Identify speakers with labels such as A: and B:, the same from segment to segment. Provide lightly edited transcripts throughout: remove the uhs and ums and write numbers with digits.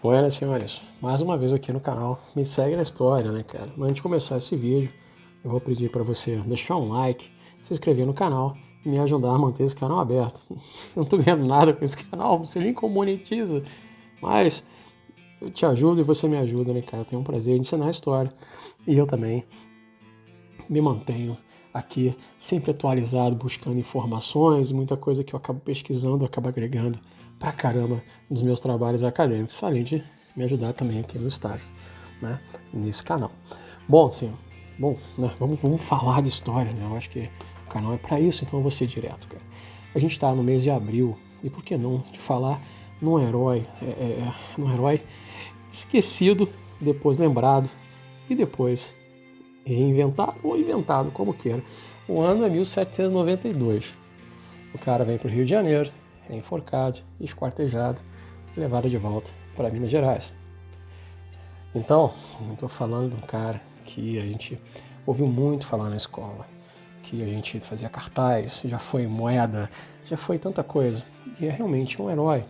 A: Buenas, senhores. Mais uma vez aqui no canal. Me segue na história, né, cara? Mas antes de começar esse vídeo, eu vou pedir para você deixar um like, se inscrever no canal e me ajudar a manter esse canal aberto. Eu não tô ganhando nada com esse canal, não sei nem como monetiza, mas eu te ajudo e você me ajuda, né, cara? Eu tenho um prazer em ensinar a história e eu também me mantenho aqui sempre atualizado, buscando informações, muita coisa que eu acabo pesquisando, eu acabo agregando pra caramba nos meus trabalhos acadêmicos, além de me ajudar também aqui no estágio, né, nesse canal. Bom, sim, né, vamos falar de história, né? Eu acho que o canal é para isso, então eu vou ser direto, cara. A gente está no mês de abril, e por que não de falar num herói, num herói esquecido, depois lembrado e depois reinventado ou inventado, como queira. O ano é 1792. O cara vem para o Rio de Janeiro, é enforcado, esquartejado e levado de volta para Minas Gerais. Então, eu estou falando de um cara que a gente ouviu muito falar na escola, que a gente fazia cartaz, já foi moeda, já foi tanta coisa. E é realmente um herói.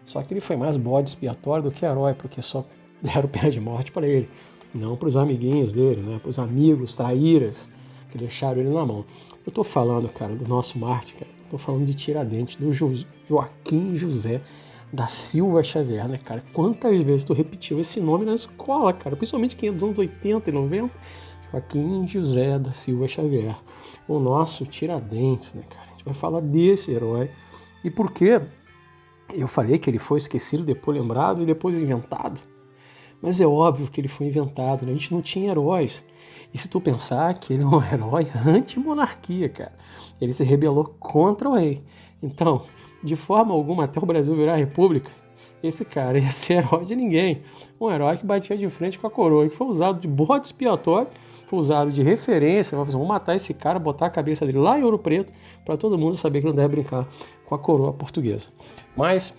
A: Só que ele foi mais bode expiatório do que herói, porque só deram pena de morte para ele. Não para os amiguinhos dele, né? Para os amigos, traíras, que deixaram ele na mão. Eu estou falando, cara, do nosso mártir, cara. Estou falando de Tiradentes, do Joaquim José da Silva Xavier, né, cara? Quantas vezes tu repetiu esse nome na escola, cara? Principalmente quem é dos anos 80 e 90. Joaquim José da Silva Xavier. O nosso Tiradentes, né, cara? A gente vai falar desse herói. E por quê? Eu falei que ele foi esquecido, depois lembrado e depois inventado. Mas é óbvio que ele foi inventado, né? A gente não tinha heróis. E se tu pensar que ele é um herói anti-monarquia, cara. Ele se rebelou contra o rei. Então, de forma alguma, até o Brasil virar república, esse cara ia ser herói de ninguém. Um herói que batia de frente com a coroa, e que foi usado de bode expiatório, foi usado de referência. Vamos matar esse cara, botar a cabeça dele lá em Ouro Preto, para todo mundo saber que não deve brincar com a coroa portuguesa. Mas,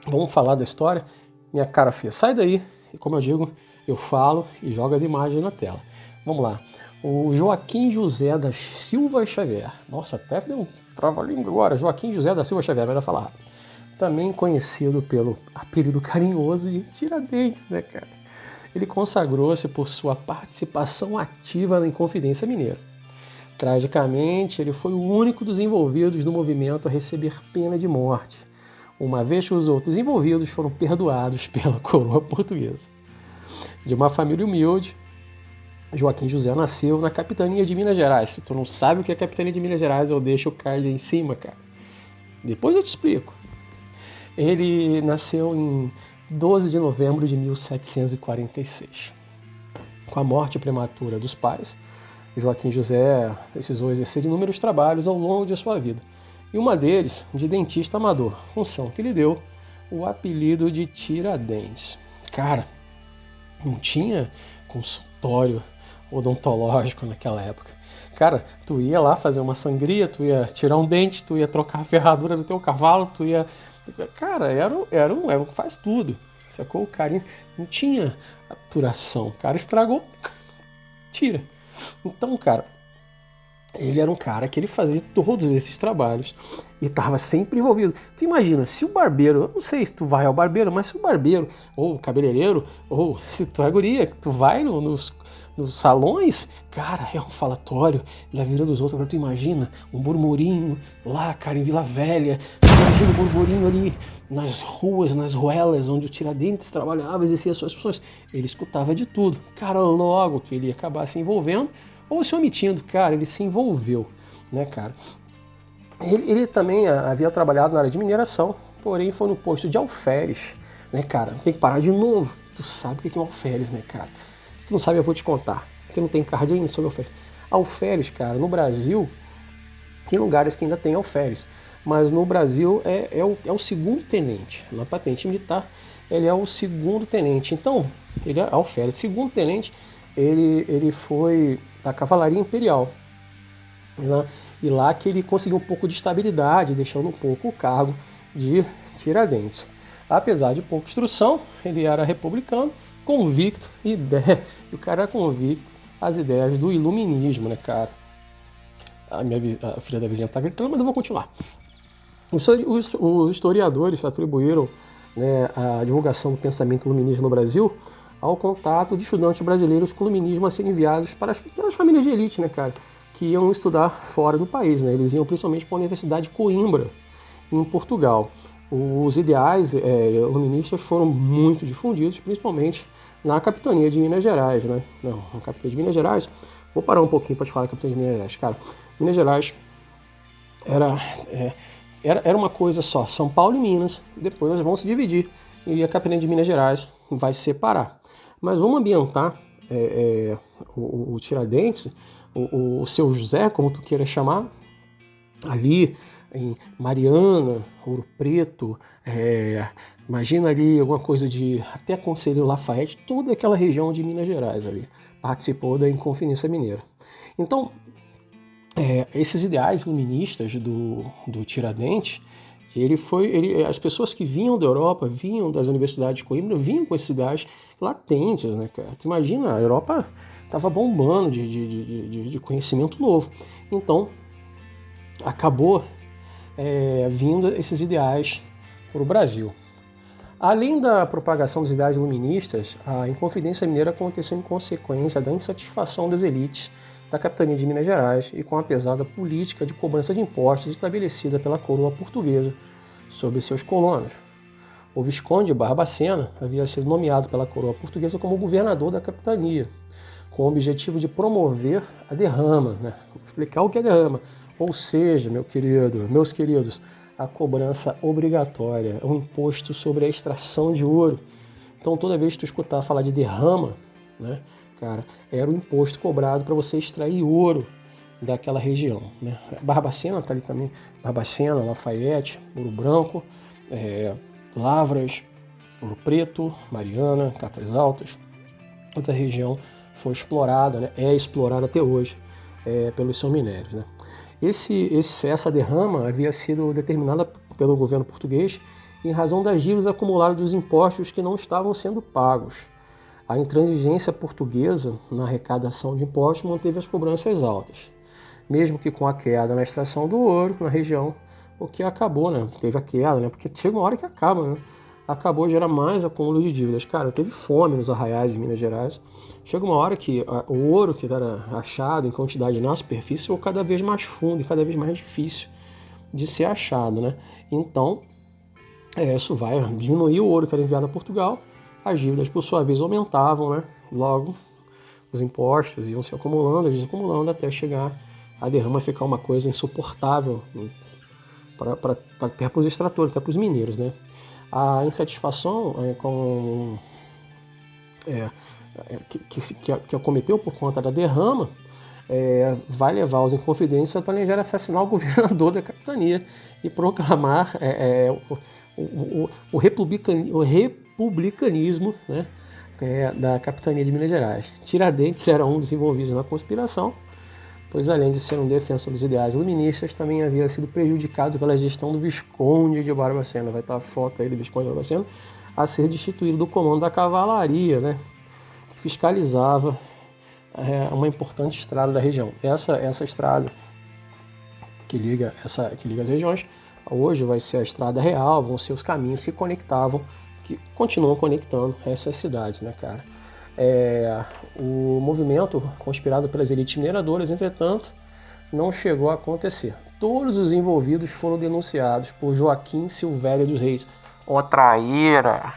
A: vamos falar da história. Minha cara feia, sai daí. E como eu digo, eu falo e jogo as imagens na tela. Vamos lá. O Joaquim José da Silva Xavier. Nossa, até deu um trava-língua agora. Joaquim José da Silva Xavier, melhor falar rápido. Também conhecido pelo apelido carinhoso de Tiradentes, né, cara? Ele consagrou-se por sua participação ativa na Inconfidência Mineira. Tragicamente, ele foi o único dos envolvidos no movimento a receber pena de morte, uma vez que os outros envolvidos foram perdoados pela coroa portuguesa. De uma família humilde, Joaquim José nasceu na capitania de Minas Gerais. Se tu não sabe o que é a capitania de Minas Gerais, eu deixo o card aí em cima, cara. Depois eu te explico. Ele nasceu em 12 de novembro de 1746. Com a morte prematura dos pais, Joaquim José precisou exercer inúmeros trabalhos ao longo de sua vida. E uma deles, de dentista amador, função que lhe deu o apelido de Tiradentes. Cara, não tinha consultório odontológico naquela época. Cara, tu ia lá fazer uma sangria, tu ia tirar um dente, tu ia trocar a ferradura do teu cavalo, tu ia... Cara, era um faz tudo, sacou? O cara não tinha apuração. O cara estragou, tira. Então, cara, ele era um cara que ele fazia todos esses trabalhos e estava sempre envolvido. Tu imagina, se o barbeiro, eu não sei se tu vai ao barbeiro, mas se o barbeiro, ou o cabeleireiro, ou se tu é guria, tu vai nos salões, cara, é um falatório da vida dos outros. Agora tu imagina um burburinho lá, cara, em Vila Velha. Tu imagina um burburinho ali nas ruas, nas ruelas, onde o Tiradentes trabalhava, exercia suas funções. Ele escutava de tudo. Cara, logo que ele ia acabar se envolvendo, ou se omitindo, cara, ele se envolveu, né, cara? Ele também havia trabalhado na área de mineração, porém foi no posto de alferes, né, cara? Tem que parar de novo. Tu sabe o que é um alferes, né, cara? Se tu não sabe, eu vou te contar, porque não tem card ainda sobre alferes. Alferes, cara, no Brasil, tem lugares que ainda tem alferes, mas no Brasil é o segundo tenente. Na patente militar, ele é o segundo tenente. Então, ele é alferes. Segundo tenente, ele foi da Cavalaria Imperial. E lá que ele conseguiu um pouco de estabilidade, deixando um pouco o cargo de Tiradentes. Apesar de pouca instrução, ele era republicano, convicto, e o cara era convicto às ideias do iluminismo, né, cara? A filha da vizinha tá gritando, mas eu vou continuar. Os historiadores atribuíram né, a divulgação do pensamento iluminista no Brasil ao contato de estudantes brasileiros com iluminismo a serem enviados para as famílias de elite, né, cara, que iam estudar fora do país, né? Eles iam principalmente para a Universidade de Coimbra, em Portugal. Os ideais iluministas foram muito difundidos, principalmente na capitania de Minas Gerais, né? Não, na capitania de Minas Gerais. Vou parar um pouquinho para te falar da capitania de Minas Gerais. Cara, Minas Gerais era uma coisa só, São Paulo e Minas, depois elas vão se dividir e a capitania de Minas Gerais vai se separar. Mas vamos ambientar o Tiradentes, o seu José, como tu queira chamar, ali em Mariana, Ouro Preto, imagina ali alguma coisa de até Conselheiro Lafayette, toda aquela região de Minas Gerais ali, participou da Inconfidência Mineira. Então, esses ideais iluministas do Tiradentes, as pessoas que vinham da Europa, vinham das universidades de Coimbra, vinham com esses ideais latentes, né, cara? Tu imagina, a Europa estava bombando de conhecimento novo. Então, acabou vindo esses ideais para o Brasil. Além da propagação dos ideais iluministas, a Inconfidência Mineira aconteceu em consequência da insatisfação das elites da capitania de Minas Gerais e com a pesada política de cobrança de impostos estabelecida pela coroa portuguesa sobre seus colonos. O Visconde Barbacena havia sido nomeado pela coroa portuguesa como governador da capitania, com o objetivo de promover a derrama, né? Vou explicar o que é derrama. Ou seja, meus queridos, a cobrança obrigatória, um imposto sobre a extração de ouro. Então, toda vez que tu escutar falar de derrama, né, cara, era o imposto cobrado para você extrair ouro daquela região, né? Barbacena está ali também, Barbacena, Lafayette, Ouro Branco, Lavras, Ouro Preto, Mariana, Catas Altas. Essa região foi explorada, né? É explorada até hoje pelos seus minérios, né? Essa derrama havia sido determinada pelo governo português em razão das dívidas acumuladas dos impostos que não estavam sendo pagos. A intransigência portuguesa na arrecadação de impostos manteve as cobranças altas, mesmo que com a queda na extração do ouro na região, o que acabou, né? Teve a queda, né? Porque chega uma hora que acaba, né? Acabou a gerar mais acúmulo de dívidas. Cara, teve fome nos arraiais de Minas Gerais. Chega uma hora que o ouro que era achado em quantidade na superfície ficou cada vez mais fundo e cada vez mais difícil de ser achado, né? Então, isso vai diminuir o ouro que era enviado a Portugal. As dívidas, por sua vez, aumentavam, né? Logo, os impostos iam se acumulando, até chegar a derrama ficar uma coisa insuportável até para os extratores, até para os mineiros, né? A insatisfação que acometeu por conta da derrama vai levar os Inconfidentes a planejar assassinar o governador da capitania e proclamar o republicanismo, né, da capitania de Minas Gerais. Tiradentes era um dos envolvidos na conspiração, pois além de ser um defensor dos ideais iluministas, também havia sido prejudicado pela gestão do Visconde de Barbacena. Vai estar a foto aí do Visconde de Barbacena, a ser destituído do comando da cavalaria, né, que fiscalizava uma importante estrada da região. Essa estrada que liga as regiões, hoje vai ser a estrada real, vão ser os caminhos que continuam conectando essas cidades, né, cara? O movimento conspirado pelas elites mineradoras, entretanto, não chegou a acontecer. Todos os envolvidos foram denunciados por Joaquim Silvério dos Reis, o traíra,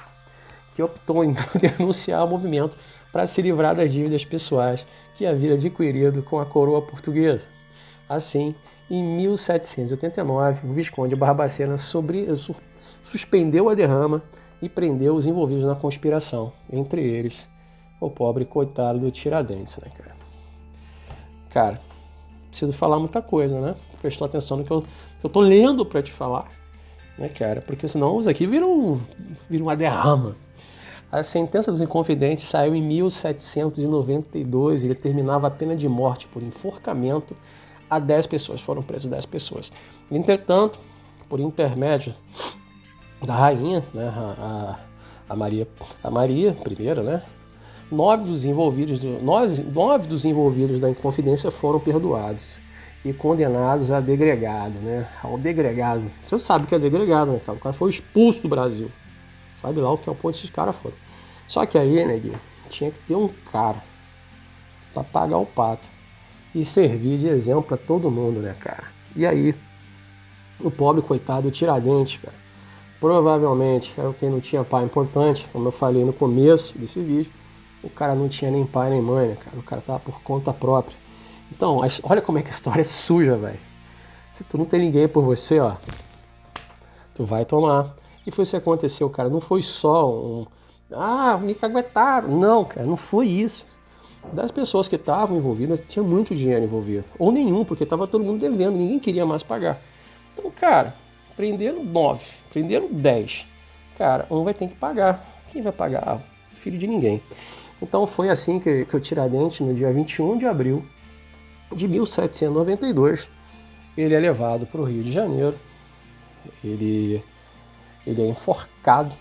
A: que optou em denunciar o movimento para se livrar das dívidas pessoais que havia adquirido com a coroa portuguesa. Assim, em 1789, o Visconde Barbacena suspendeu a derrama e prendeu os envolvidos na conspiração, entre eles o pobre coitado do Tiradentes, né, cara? Cara, preciso falar muita coisa, né? Prestou atenção no que eu tô lendo para te falar, né, cara? Porque senão isso aqui vira uma derrama. A sentença dos Inconfidentes saiu em 1792 e determinava a pena de morte por enforcamento a 10 pessoas. Foram presos 10 pessoas. Entretanto, por intermédio da rainha, né, a Maria I, né, 9 dos envolvidos da Inconfidência foram perdoados e condenados a degregado, né? Ao degregado. Você sabe o que é degregado, né, cara? O cara foi expulso do Brasil. Sabe lá o que é o ponto esses caras foram. Só que aí, neguinho, tinha que ter um cara pra pagar o pato e servir de exemplo pra todo mundo, né, cara? E aí, o pobre coitado, o Tiradentes, cara, provavelmente era quem não tinha pai importante, como eu falei no começo desse vídeo, o cara não tinha nem pai nem mãe, né, cara? O cara tava por conta própria. Então, olha como é que a história é suja, velho. Se tu não tem ninguém por você, ó, tu vai tomar. E foi isso que aconteceu, cara. Não foi só me caguetaram. Não, cara, não foi isso. Das pessoas que estavam envolvidas, tinha muito dinheiro envolvido. Ou nenhum, porque estava todo mundo devendo, ninguém queria mais pagar. Então, cara, prenderam 9, prenderam 10. Cara, um vai ter que pagar. Quem vai pagar? Ah, filho de ninguém. Então foi assim que o Tiradentes, no dia 21 de abril de 1792, ele é levado para o Rio de Janeiro. Ele é enforcado.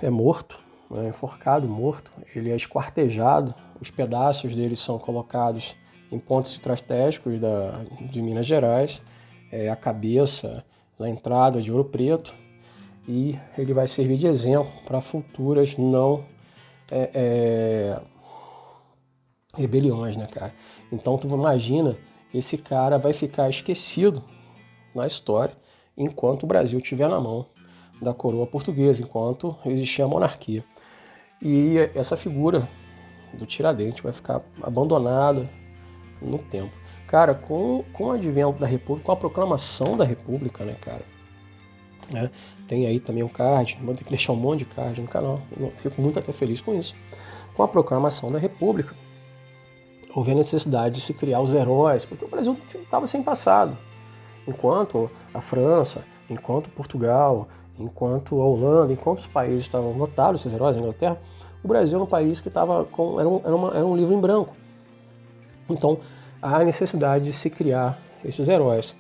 A: É morto, né, enforcado, morto. Ele é esquartejado, os pedaços dele são colocados em pontos estratégicos de Minas Gerais, a cabeça na entrada de Ouro Preto, e ele vai servir de exemplo para futuras não rebeliões, né, cara? Então tu imagina, esse cara vai ficar esquecido na história enquanto o Brasil estiver na mão da coroa portuguesa, enquanto existia a monarquia. E essa figura do Tiradentes vai ficar abandonada no tempo. Cara, com o advento da República, com a proclamação da República, né, cara? Tem aí também um card, vou ter que deixar um monte de card no canal, eu fico muito até feliz com isso. Com a proclamação da República, houve a necessidade de se criar os heróis, porque o Brasil estava sem passado. Enquanto a França, enquanto Portugal, enquanto a Holanda, enquanto os países estavam lotados, esses heróis, a Inglaterra, o Brasil era um país que estava com era um livro em branco. Então, há a necessidade de se criar esses heróis.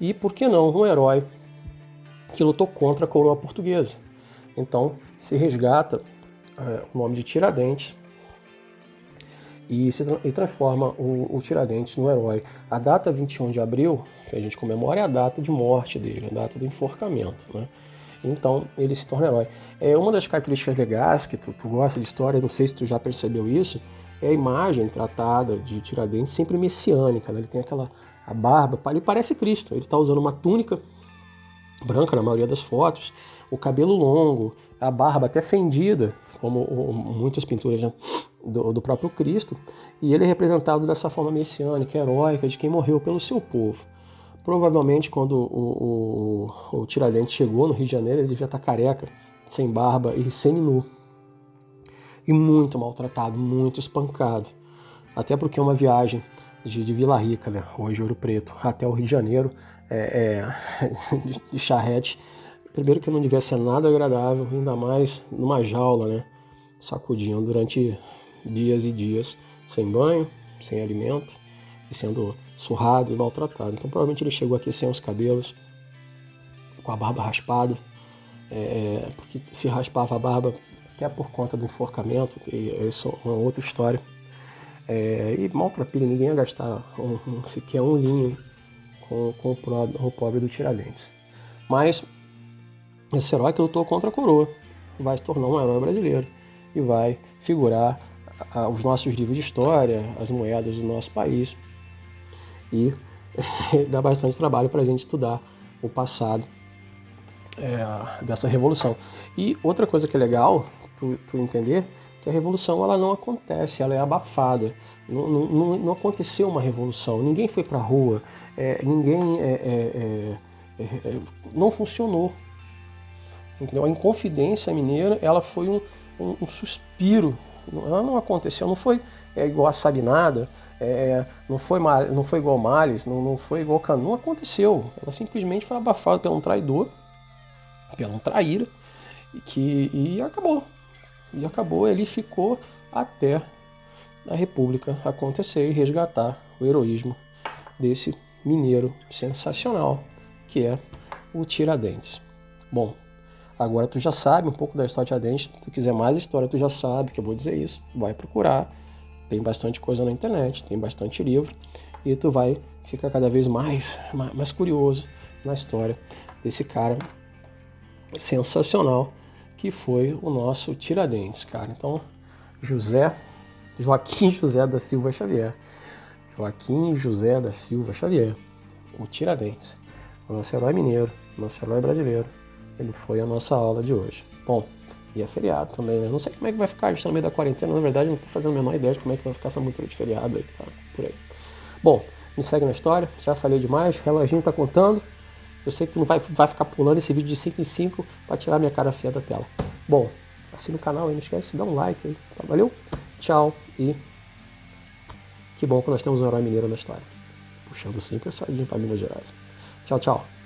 A: E por que não um herói que lutou contra a coroa portuguesa? Então, se resgata o nome de Tiradentes e transforma o Tiradentes no herói. A data 21 de abril, que a gente comemora, é a data de morte dele, a data do enforcamento, né? Então ele se torna herói. Uma das características legais que tu gosta de história, não sei se tu já percebeu isso, é a imagem tratada de Tiradentes sempre messiânica, né? Ele tem a barba, ele parece Cristo, ele está usando uma túnica branca na maioria das fotos, o cabelo longo, a barba até fendida, como muitas pinturas, né, do próprio Cristo, e ele é representado dessa forma messiânica, heróica, de quem morreu pelo seu povo. Provavelmente quando o Tiradentes chegou no Rio de Janeiro, ele já está careca, sem barba e semi-nu. E muito maltratado, muito espancado. Até porque uma viagem de Vila Rica, né, hoje Ouro Preto, até o Rio de Janeiro, de charrete, primeiro que não devia ser nada agradável, ainda mais numa jaula, né, sacudindo durante dias e dias, sem banho, sem alimento, e sendo surrado e maltratado. Então provavelmente ele chegou aqui sem os cabelos, com a barba raspada, porque se raspava a barba até por conta do enforcamento, e isso é uma outra história. E maltrapilho, ninguém ia gastar sequer um linho com o pobre do Tiradentes. Mas esse herói que lutou contra a coroa vai se tornar um herói brasileiro e vai figurar os nossos livros de história, as moedas do nosso país, e dá bastante trabalho para a gente estudar o passado dessa revolução. E outra coisa que é legal tu entender, que a revolução ela não acontece, ela é abafada. Não aconteceu uma revolução, ninguém foi para a rua, não funcionou. Entendeu? A Inconfidência Mineira ela foi um suspiro. Ela não aconteceu, não foi igual a Sabinada, não foi igual Males, não foi igual Canu, não aconteceu. Ela simplesmente foi abafada por um traidor, por um traíra, e acabou. E acabou, ele ficou até a República acontecer e resgatar o heroísmo desse mineiro sensacional, que é o Tiradentes. Bom, agora tu já sabe um pouco da história de Tiradentes. Se tu quiser mais história, tu já sabe que eu vou dizer isso. Vai procurar. Tem bastante coisa na internet, tem bastante livro. E tu vai ficar cada vez mais curioso na história desse cara sensacional que foi o nosso Tiradentes, cara. Então, Joaquim José da Silva Xavier. Joaquim José da Silva Xavier, o Tiradentes, o nosso herói mineiro, nosso herói brasileiro. Ele foi a nossa aula de hoje. Bom, e é feriado também, né? Não sei como é que vai ficar, a gente tá no meio da quarentena, na verdade não tô fazendo a menor ideia de como é que vai ficar essa montura de feriado aí que tá por aí. Bom, me segue na história, já falei demais, o reloginho tá contando. Eu sei que tu não vai ficar pulando esse vídeo de 5 em 5 para tirar minha cara feia da tela. Bom, assina o canal aí, não esquece, dá um like aí, tá? Valeu? Tchau e que bom que nós temos um herói mineiro na história. Puxando sempre a sardinha para Minas Gerais. Tchau, tchau.